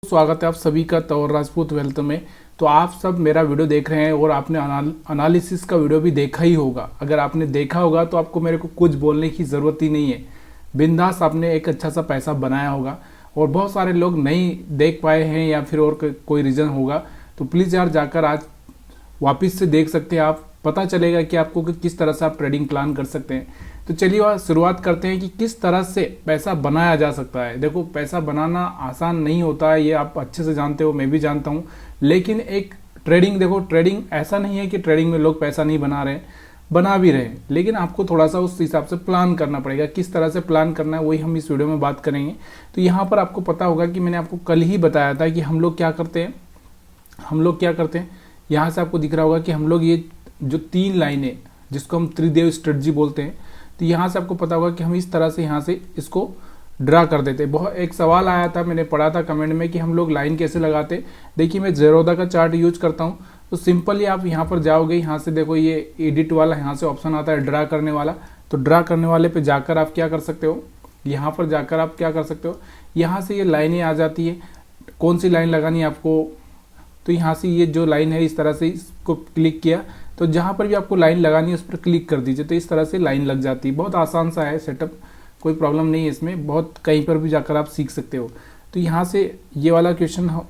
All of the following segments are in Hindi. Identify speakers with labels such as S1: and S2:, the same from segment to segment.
S1: स्वागत है आप सभी का तौर राजपूत वेल्थ में। तो आप सब मेरा वीडियो देख रहे हैं और आपने एनालिसिस का वीडियो भी देखा ही होगा। अगर आपने देखा होगा तो आपको मेरे को कुछ बोलने की ज़रूरत ही नहीं है। बिंदास आपने एक अच्छा सा पैसा बनाया होगा और बहुत सारे लोग नहीं देख पाए हैं या फिर और कोई रीज़न होगा, तो प्लीज़ यार जाकर आज वापस से देख सकते हैं। आप पता चलेगा कि आपको किस तरह से आप ट्रेडिंग प्लान कर सकते हैं। तो चलिए वह शुरुआत करते हैं कि किस तरह से पैसा बनाया जा सकता है। देखो, पैसा बनाना आसान नहीं होता है, ये आप अच्छे से जानते हो, मैं भी जानता हूँ। लेकिन एक ट्रेडिंग, देखो ट्रेडिंग ऐसा नहीं है कि ट्रेडिंग में लोग पैसा नहीं बना रहे, बना भी रहे, लेकिन आपको थोड़ा सा उस हिसाब से प्लान करना पड़ेगा। किस तरह से प्लान करना है वही हम इस वीडियो में बात करेंगे। तो यहाँ पर आपको पता होगा कि मैंने आपको कल ही बताया था कि हम लोग क्या करते हैं। यहाँ से आपको दिख रहा होगा कि हम लोग ये जो 3 लाइनें जिसको हम त्रिदेव स्ट्रेटजी बोलते हैं, तो यहाँ से आपको पता होगा कि हम इस तरह से यहाँ से इसको ड्रा कर देते। बहुत एक सवाल आया था, मैंने पढ़ा था कमेंट में कि हम लोग लाइन कैसे लगाते। देखिए, मैं ज़ेरोधा का चार्ट यूज करता हूँ। तो सिंपली आप यहाँ पर जाओगे, यहाँ से देखो ये एडिट वाला यहाँ से ऑप्शन आता है ड्रा करने वाला। तो ड्रा करने वाले पे जाकर आप क्या कर सकते हो, यहाँ पर जाकर आप क्या कर सकते हो, यहाँ से ये लाइनें आ जाती है, कौन सी लाइन लगानी है आपको। तो यहाँ से ये जो लाइन है इस तरह से इसको क्लिक किया, तो जहाँ पर भी आपको लाइन लगानी है उस पर क्लिक कर दीजिए, तो इस तरह से लाइन लग जाती है। बहुत आसान सा है सेटअप, कोई प्रॉब्लम नहीं है इसमें, बहुत कहीं पर भी जाकर आप सीख सकते हो। तो यहाँ से ये वाला क्वेश्चन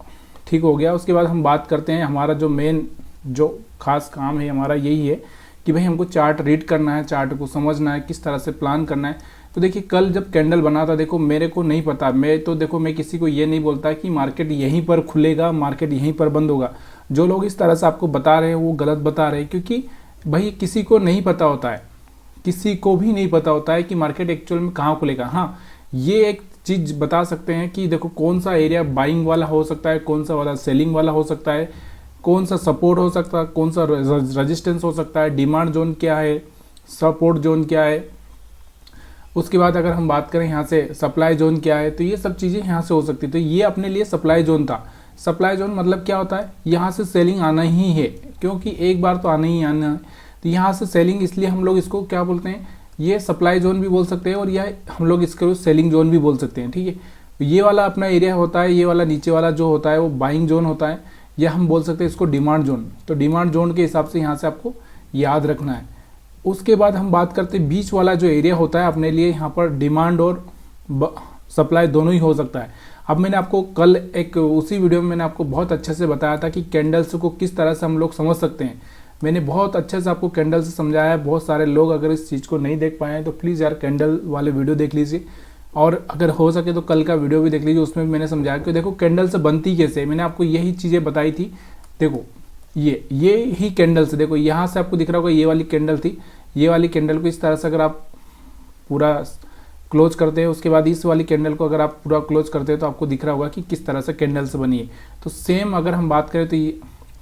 S1: ठीक हो गया। उसके बाद हम बात करते हैं, हमारा जो मेन जो खास काम है हमारा यही है कि भाई हमको चार्ट रीड करना है, चार्ट को समझना है, किस तरह से प्लान करना है। तो देखिए, कल जब कैंडल बना था, देखो मेरे को नहीं पता, मैं किसी को ये नहीं बोलता कि मार्केट यहीं पर खुलेगा, मार्केट यहीं पर बंद होगा। जो लोग इस तरह से आपको बता रहे हैं वो गलत बता रहे हैं, क्योंकि भाई किसी को नहीं पता होता है, किसी को भी नहीं पता होता है कि मार्केट एक्चुअल में कहाँ खुलेगा। हाँ, ये एक चीज़ बता सकते हैं कि देखो कौन सा एरिया बाइंग वाला हो सकता है, कौन सा वाला सेलिंग वाला हो सकता है, कौन सा सपोर्ट हो सकता है, कौन सा रेजिस्टेंस हो सकता है, डिमांड जोन क्या है, सपोर्ट जोन क्या है। उसके बाद अगर हम बात करें यहाँ से सप्लाई जोन क्या है, तो ये सब चीज़ें यहाँ से हो सकती है। तो ये अपने लिए सप्लाई जोन था। सप्लाई जोन मतलब क्या होता है, यहाँ से सेलिंग आना ही है, क्योंकि एक बार तो आना ही आना है। तो यहाँ से सेलिंग, इसलिए हम लोग इसको क्या बोलते हैं, ये सप्लाई जोन भी बोल सकते हैं और यह हम लोग इसको सेलिंग जोन भी बोल सकते हैं। ठीक है, ये वाला अपना एरिया होता है, ये वाला नीचे वाला जो होता है वो बाइंग जोन होता है, या हम बोल सकते हैं इसको डिमांड जोन। तो डिमांड जोन के हिसाब से यहाँ से आपको याद रखना है। उसके बाद हम बात करते हैं बीच वाला जो एरिया होता है अपने लिए, यहाँ पर डिमांड और सप्लाई दोनों ही हो सकता है। अब मैंने आपको कल एक उसी वीडियो में मैंने आपको बहुत अच्छे से बताया था कि कैंडल्स को किस तरह से हम लोग समझ सकते हैं। मैंने बहुत अच्छे से आपको कैंडल से समझाया है। बहुत सारे लोग अगर इस चीज़ को नहीं देख पाए हैं तो प्लीज़ यार कैंडल वाले वीडियो देख लीजिए, और अगर हो सके तो कल का वीडियो भी देख लीजिए, उसमें मैंने समझाया कि देखो कैंडल से बनती कैसे, मैंने आपको यही चीज़ें बताई थी। देखो ये ही कैंडल से, देखो यहाँ से आपको दिख रहा होगा ये वाली कैंडल थी, ये वाली कैंडल को इस तरह से अगर आप पूरा क्लोज करते हैं, उसके बाद इस वाली कैंडल को अगर आप पूरा क्लोज करते हैं तो आपको दिख रहा होगा कि किस तरह से कैंडल से बनी है। तो सेम अगर हम बात करें तो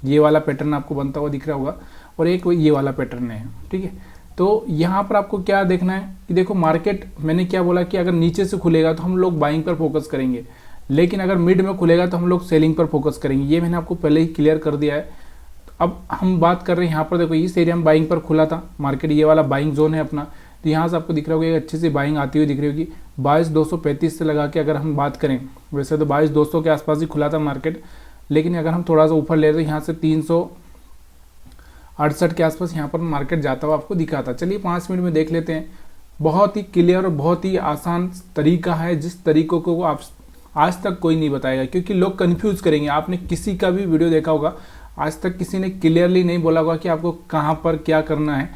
S1: ये वाला पैटर्न आपको बनता हुआ दिख रहा होगा, और एक ये वाला पैटर्न है। ठीक है, तो यहाँ पर आपको क्या देखना है कि देखो मार्केट, मैंने क्या बोला कि अगर नीचे से खुलेगा तो हम लोग बाइंग पर फोकस करेंगे, लेकिन अगर मिड में खुलेगा तो हम लोग सेलिंग पर फोकस करेंगे। ये मैंने आपको पहले ही क्लियर कर दिया है। अब हम बात कर रहे हैं यहाँ पर, देखो इस एरिया में बाइंग पर खुला था मार्केट, ये वाला बाइंग जोन है अपना। तो यहाँ से आपको दिख रहा होगा एक अच्छी सी बाइंग आती हुई दिख रही होगी। 22,235 से लगा के अगर हम बात करें, वैसे तो 22,200 के आसपास ही खुला था मार्केट, लेकिन अगर हम थोड़ा सा ऊपर ले तो यहाँ से 368 के आसपास यहाँ पर मार्केट जाता हुआ आपको दिखा था। चलिए 5 मिनट में देख लेते हैं। बहुत ही क्लियर और बहुत ही आसान तरीका है, जिस तरीकों को आप आज तक कोई नहीं बताएगा, क्योंकि लोग कन्फ्यूज़ करेंगे। आपने किसी का भी वीडियो देखा होगा, आज तक किसी ने क्लियरली नहीं बोला होगा कि आपको कहाँ पर क्या करना है।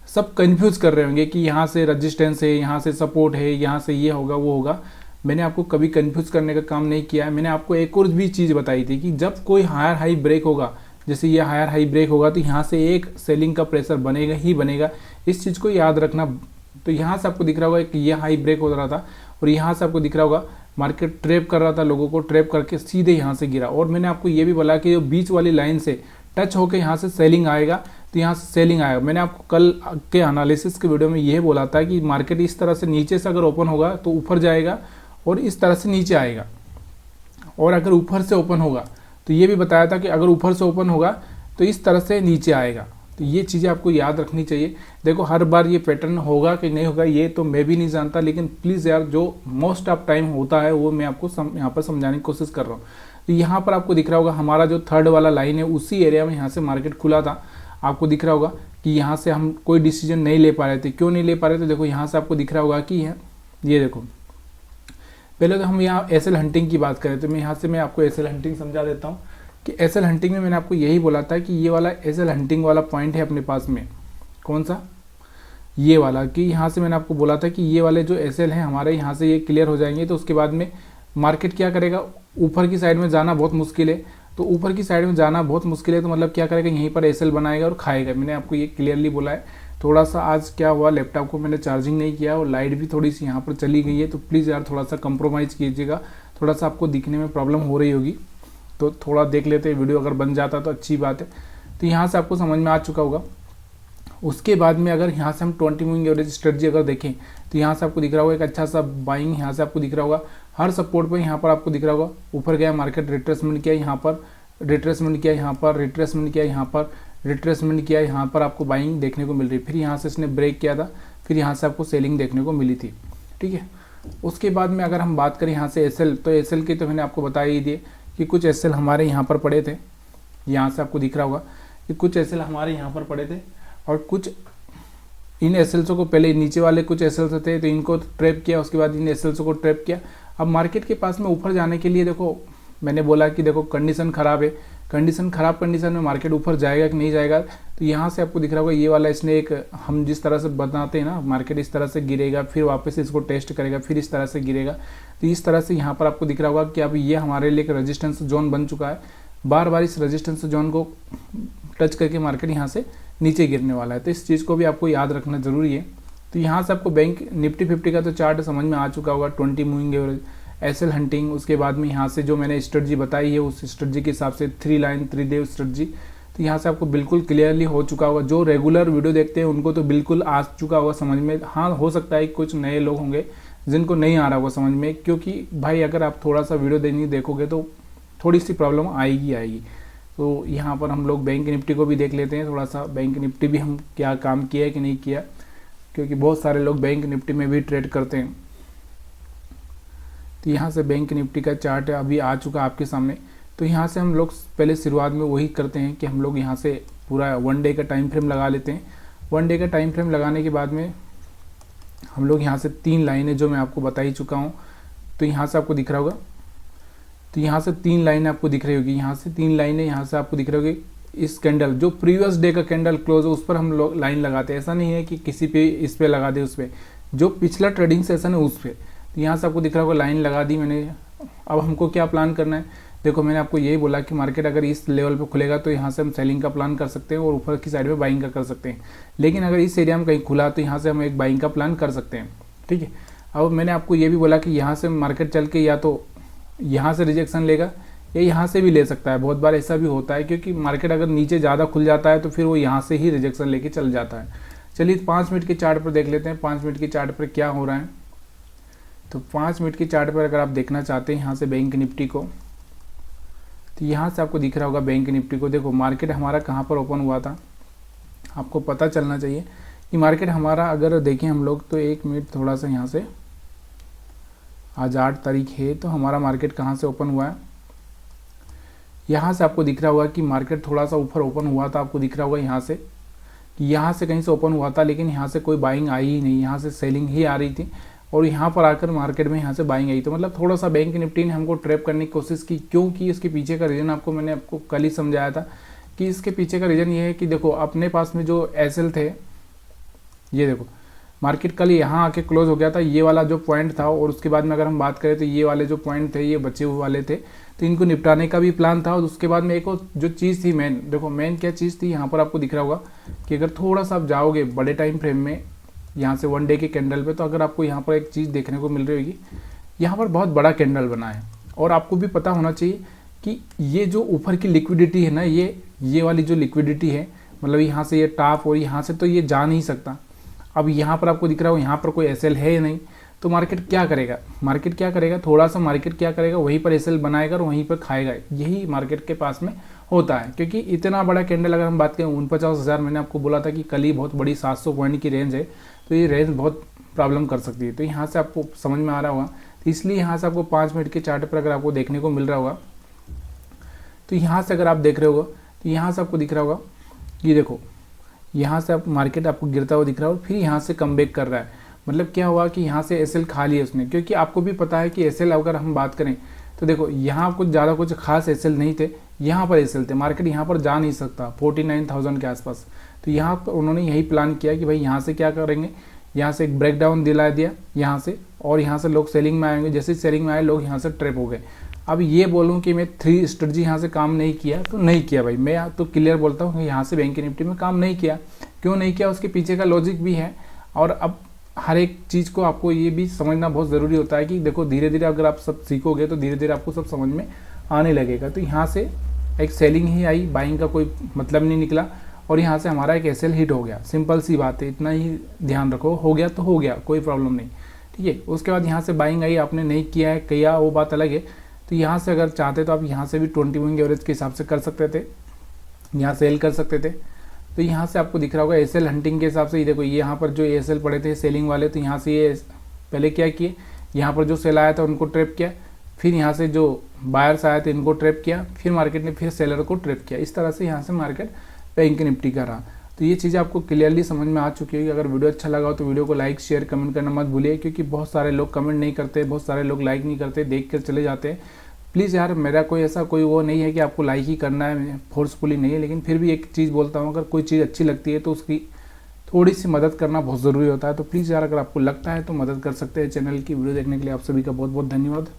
S1: सब कंफ्यूज कर रहे होंगे कि यहाँ से रेजिस्टेंस है, यहाँ से सपोर्ट है, यहाँ से ये होगा वो होगा। मैंने आपको कभी कंफ्यूज करने का काम नहीं किया है। मैंने आपको एक और भी चीज़ बताई थी कि जब कोई हायर हाई ब्रेक होगा, जैसे ये हायर हाई ब्रेक होगा, तो यहाँ से एक सेलिंग का प्रेशर बनेगा ही बनेगा। इस चीज़ को याद रखना। तो यहाँ से आपको दिख रहा होगा कि ये हाई ब्रेक हो रहा था, और यहाँ से आपको दिख रहा होगा मार्केट ट्रैप कर रहा था, लोगों को ट्रैप करके सीधे यहाँ से गिरा। और मैंने आपको ये भी बोला कि जो बीच वाली लाइन से टच होकर यहाँ से सेलिंग आएगा, तो यहाँ से सेलिंग आएगा। मैंने आपको कल के एनालिसिस के वीडियो में यह बोला था कि मार्केट इस तरह से नीचे से अगर ओपन होगा तो ऊपर जाएगा, और इस तरह से नीचे आएगा, और अगर ऊपर से ओपन होगा तो ये भी बताया था कि अगर ऊपर से ओपन होगा तो इस तरह से नीचे आएगा। तो ये चीज़ें आपको याद रखनी चाहिए। देखो हर बार ये पैटर्न होगा कि नहीं होगा ये तो मैं भी नहीं जानता, लेकिन प्लीज़ यार जो मोस्ट ऑफ टाइम होता है वो मैं आपको यहाँ पर समझाने की कोशिश कर रहा हूँ। तो यहाँ पर आपको दिख रहा होगा हमारा जो थर्ड वाला लाइन है उसी एरिया में यहाँ से मार्केट खुला था। आपको दिख रहा होगा कि यहाँ से हम कोई डिसीजन नहीं ले पा रहे थे। क्यों नहीं ले पा रहे थे? देखो यहाँ से आपको दिख रहा होगा कि ये देखो, पहले तो हम यहाँ एसएल हंटिंग की बात करें तो मैं यहाँ से मैं आपको एसएल हंटिंग समझा देता हूँ कि एसएल हंटिंग में मैंने आपको यही बोला था कि ये वाला एसएल हंटिंग वाला पॉइंट है अपने पास में, कौन सा, ये वाला, कि यहाँ से मैंने आपको बोला था कि ये वाले जो एसएल हैं हमारे यहाँ से ये क्लियर हो जाएंगे तो उसके बाद में मार्केट क्या करेगा, ऊपर की साइड में जाना बहुत मुश्किल है। तो ऊपर की साइड में जाना बहुत मुश्किल है तो मतलब क्या करेगा, यहीं पर एसएल बनाएगा और खाएगा। मैंने आपको ये क्लियरली बोला है। थोड़ा सा आज क्या हुआ, लैपटॉप को मैंने चार्जिंग नहीं किया और लाइट भी थोड़ी सी यहाँ पर चली गई है, तो प्लीज़ यार थोड़ा सा कंप्रोमाइज़ कीजिएगा। थोड़ा सा आपको दिखने में प्रॉब्लम हो रही होगी तो थोड़ा देख लेते हैं, वीडियो अगर बन जाता तो अच्छी बात है। तो यहाँ से आपको समझ में आ चुका होगा। उसके बाद में अगर यहाँ से हम 20 मूविंग एवरेज स्ट्रेटजी अगर देखें तो यहाँ से आपको दिख रहा होगा एक अच्छा सा बाइंग, यहाँ से आपको दिख रहा होगा हर सपोर्ट पर, यहाँ पर आपको दिख रहा होगा ऊपर गया मार्केट, रिट्रेसमेंट किया, यहाँ पर रिट्रेसमेंट किया, यहाँ पर रिट्रेसमेंट किया, यहाँ पर रिट्रेसमेंट किया, यहाँ पर आपको बाइंग देखने को मिल रही। फिर यहाँ से इसने ब्रेक किया था, फिर यहाँ से आपको सेलिंग देखने को मिली थी, ठीक है। उसके बाद में अगर हम बात करें यहाँ से एसएल, तो एसएल की तो मैंने आपको बता ही दिए कि कुछ एसएल हमारे यहाँ पर पड़े थे। यहाँ से आपको दिख रहा होगा कि कुछ एसएल हमारे यहाँ पर पड़े थे और कुछ इन एसएल्सों को पहले नीचे वाले कुछ एसएल्स थे तो इनको ट्रैप किया, उसके बाद इन एसएल्सों को ट्रैप किया। अब मार्केट के पास में ऊपर जाने के लिए देखो मैंने बोला कि देखो कंडीशन ख़राब है, खराब कंडीशन में मार्केट ऊपर जाएगा कि नहीं जाएगा। तो यहाँ से आपको दिख रहा होगा ये वाला इसने एक, हम जिस तरह से बताते हैं ना, मार्केट इस तरह से गिरेगा फिर वापस इसको टेस्ट करेगा फिर इस तरह से गिरेगा, तो इस तरह से यहाँ पर आपको दिख रहा होगा कि अब ये हमारे लिए एक रेजिस्टेंस जोन बन चुका है। बार बार इस रेजिस्टेंस जोन को टच करके मार्केट यहाँ से नीचे गिरने वाला है, तो इस चीज़ को भी आपको याद रखना जरूरी है। तो यहाँ से आपको बैंक निफ्टी 50 का तो चार्ट समझ में आ चुका होगा, 20 मूविंग एवरेज, एसएल हंटिंग, उसके बाद में यहाँ से जो मैंने स्ट्रेटजी बताई है उस स्ट्रेटजी के हिसाब से 3 लाइन 3 डे स्ट्रेटजी, तो यहाँ से आपको बिल्कुल क्लियरली हो चुका होगा। जो रेगुलर वीडियो देखते हैं उनको तो बिल्कुल आ चुका होगा समझ में। हाँ, हो सकता है कुछ नए लोग होंगे जिनको नहीं आ रहा होगा समझ में, क्योंकि भाई अगर आप थोड़ा सा वीडियो नहीं देखोगे तो थोड़ी सी प्रॉब्लम आएगी। तो यहाँ पर हम लोग बैंक निफ्टी को भी देख लेते हैं, थोड़ा सा बैंक निफ्टी भी हम क्या काम किया है कि नहीं किया, क्योंकि बहुत सारे लोग बैंक निफ्टी में भी ट्रेड करते हैं। तो यहाँ से बैंक निफ्टी का चार्ट अभी आ चुका आपके सामने। तो यहाँ से हम लोग पहले शुरुआत में वही करते हैं कि हम लोग यहाँ से पूरा 1 डे का टाइम फ्रेम लगा लेते हैं। 1 डे का टाइम फ्रेम लगाने के बाद में हम लोग यहाँ से 3 लाइनें जो मैं आपको बता ही चुका हूँ, तो यहाँ से आपको दिख रहा होगा, तो यहाँ से 3 लाइनें आपको दिख रही होगी, यहाँ से 3 लाइनें, यहाँ से आपको दिख रही होगी। इस कैंडल जो प्रीवियस डे का कैंडल क्लोज है उस पर हम लोग लाइन लगाते हैं, ऐसा नहीं है कि किसी पे इस पे लगा दे, उस पर जो पिछला ट्रेडिंग सेशन है उस पर। तो यहाँ से आपको दिख रहा होगा लाइन लगा दी मैंने। अब हमको क्या प्लान करना है, देखो मैंने आपको यही बोला कि मार्केट अगर इस लेवल पे खुलेगा तो यहाँ से हम सेलिंग का प्लान कर सकते हैं और ऊपर की साइड में बाइंग का कर सकते हैं। लेकिन अगर इस एरिया में कहीं खुला तो यहाँ से हम एक बाइंग का प्लान कर सकते हैं, ठीक है। अब मैंने आपको ये भी बोला कि यहाँ से मार्केट चल के या तो यहाँ से रिजेक्शन लेगा या यहाँ से भी ले सकता है। बहुत बार ऐसा भी होता है क्योंकि मार्केट अगर नीचे ज़्यादा खुल जाता है तो फिर वो यहाँ से ही रिजेक्शन लेके चल जाता है। चलिए 5 मिनट के चार्ट पर देख लेते हैं 5 मिनट के चार्ट पर क्या हो रहा है। तो 5 मिनट के चार्ट पर अगर आप देखना चाहते हैं यहाँ से बैंक निफ्टी को, तो यहाँ से आपको दिख रहा होगा बैंक निफ्टी को। देखो मार्केट हमारा कहाँ पर ओपन हुआ था, आपको पता चलना चाहिए कि मार्केट हमारा अगर देखें हम लोग तो 1 मिनट थोड़ा सा यहाँ से, आज 8 तारीख है तो हमारा मार्केट कहाँ से ओपन हुआ है। यहाँ से आपको दिख रहा होगा कि मार्केट थोड़ा सा ऊपर ओपन हुआ था, आपको दिख रहा होगा यहाँ से कि यहाँ से कहीं से ओपन हुआ था, लेकिन यहाँ से कोई बाइंग आई ही नहीं, यहाँ से सेलिंग ही आ रही थी और यहाँ पर आकर मार्केट में यहाँ से बाइंग आई। तो मतलब थोड़ा सा बैंक निफ्टी ने हमको ट्रैप करने की कोशिश की, क्योंकि इसके पीछे का रीज़न मैंने आपको कल ही समझाया था कि इसके पीछे का रीज़न ये है कि देखो अपने पास में जो एसएल थे, ये देखो मार्केट कल यहाँ आके क्लोज हो गया था, ये वाला जो पॉइंट था, और उसके बाद में अगर हम बात करें तो ये वाले जो पॉइंट थे ये बचे हुए वाले थे, तो इनको निपटाने का भी प्लान था। और उसके बाद में एक और जो चीज़ थी मेन, देखो मेन क्या चीज़ थी, यहाँ पर आपको दिख रहा होगा कि अगर थोड़ा सा आप जाओगे बड़े टाइम फ्रेम में यहाँ से 1 डे के कैंडल पे, तो अगर आपको यहाँ पर एक चीज़ देखने को मिल रही होगी, यहाँ पर बहुत बड़ा कैंडल बना है। और आपको भी पता होना चाहिए कि ये जो ऊपर की लिक्विडिटी है ना, ये वाली जो लिक्विडिटी है, मतलब यहाँ से ये टॉप और यहाँ से तो ये जा नहीं सकता। अब यहाँ पर आपको दिख रहा हो यहाँ पर कोई एसएल है नहीं, तो मार्केट क्या करेगा, थोड़ा सा मार्केट क्या करेगा, वहीं पर एसएल बनाएगा और वहीं पर खाएगा। यही मार्केट के पास में होता है, क्योंकि इतना बड़ा कैंडल अगर हम बात करें 49,000, मैंने आपको बोला था कि कल ही बहुत बड़ी 700 पॉइंट की रेंज है, तो ये रेंज बहुत प्रॉब्लम कर सकती है। तो यहाँ से आपको समझ में आ रहा होगा, तो इसलिए यहाँ से आपको 5 मिनट के चार्ट पर अगर आपको देखने को मिल रहा होगा तो यहाँ से अगर आप देख रहे हो तो यहाँ से आपको दिख रहा होगा, ये देखो यहाँ से आप मार्केट आपको गिरता हुआ दिख रहा है और फिर यहाँ से कमबैक कर रहा है। मतलब क्या हुआ कि यहाँ से एसएल खा लिया उसने, क्योंकि आपको भी पता है कि एसएल अगर हम बात करें तो देखो यहाँ कुछ ज़्यादा कुछ खास एसएल नहीं थे, यहाँ पर एसएल थे, मार्केट यहाँ पर जा नहीं सकता 49,000 के आसपास। तो यहाँ पर उन्होंने यही प्लान किया कि भाई यहाँ से क्या करेंगे, यहाँ से एक ब्रेकडाउन दिला दिया यहाँ से, और यहाँ से लोग सेलिंग में आएंगे। जैसे सेलिंग में आए लोग यहाँ से ट्रैप हो गए। अब ये बोलूँ कि मैं 3 स्ट्रेटजी यहाँ से काम नहीं किया तो नहीं किया भाई, मैं तो क्लियर बोलता हूँ कि यहाँ से बैंक निफ्टी में काम नहीं किया। क्यों नहीं किया, उसके पीछे का लॉजिक भी है। और अब हर एक चीज़ को आपको ये भी समझना बहुत ज़रूरी होता है कि देखो धीरे धीरे अगर आप सब सीखोगे तो धीरे धीरे आपको सब समझ में आने लगेगा। तो यहाँ से एक सेलिंग ही आई, बाइंग का कोई मतलब नहीं निकला, और यहाँ से हमारा एक एसएल हिट हो गया। सिंपल सी बात है, इतना ही ध्यान रखो, हो गया तो हो गया, कोई प्रॉब्लम नहीं, ठीक है। उसके बाद यहाँ से बाइंग आई, आपने नहीं किया है, किया वो बात अलग है। तो यहाँ से अगर चाहते तो आप यहाँ से भी 20 मूविंग एवरेज के हिसाब से कर सकते थे, यहाँ सेल कर सकते थे। तो यहाँ से आपको दिख रहा होगा एसएल हंटिंग के हिसाब से, ये देखो ये यहाँ पर जो एसएल पड़े थे सेलिंग वाले, तो यहाँ से ये पहले क्या किए, यहाँ पर जो सेल आया था उनको ट्रैप किया, फिर यहाँ से जो बायर्स आए थे इनको ट्रैप किया, फिर मार्केट ने फिर सेलर को ट्रैप किया। इस तरह से यहाँ से मार्केट बैंक निफ्टी का रहा। तो ये चीज़ें आपको क्लियरली समझ में आ चुकी है। अगर वीडियो अच्छा लगा हो तो वीडियो को लाइक शेयर कमेंट करना मत भूलिए, क्योंकि बहुत सारे लोग कमेंट नहीं करते, बहुत सारे लोग लाइक नहीं करते, देख कर चले जाते हैं। प्लीज़ यार, मेरा कोई ऐसा कोई वो नहीं है कि आपको लाइक ही करना है, फोर्सफुली नहीं है, लेकिन फिर भी एक चीज़ बोलता हूँ, अगर कोई चीज़ अच्छी लगती है तो उसकी थोड़ी सी मदद करना बहुत ज़रूरी होता है। तो प्लीज़ यार, अगर आपको लगता है तो मदद कर सकते हैं। चैनल की वीडियो देखने के लिए आप सभी का बहुत बहुत धन्यवाद।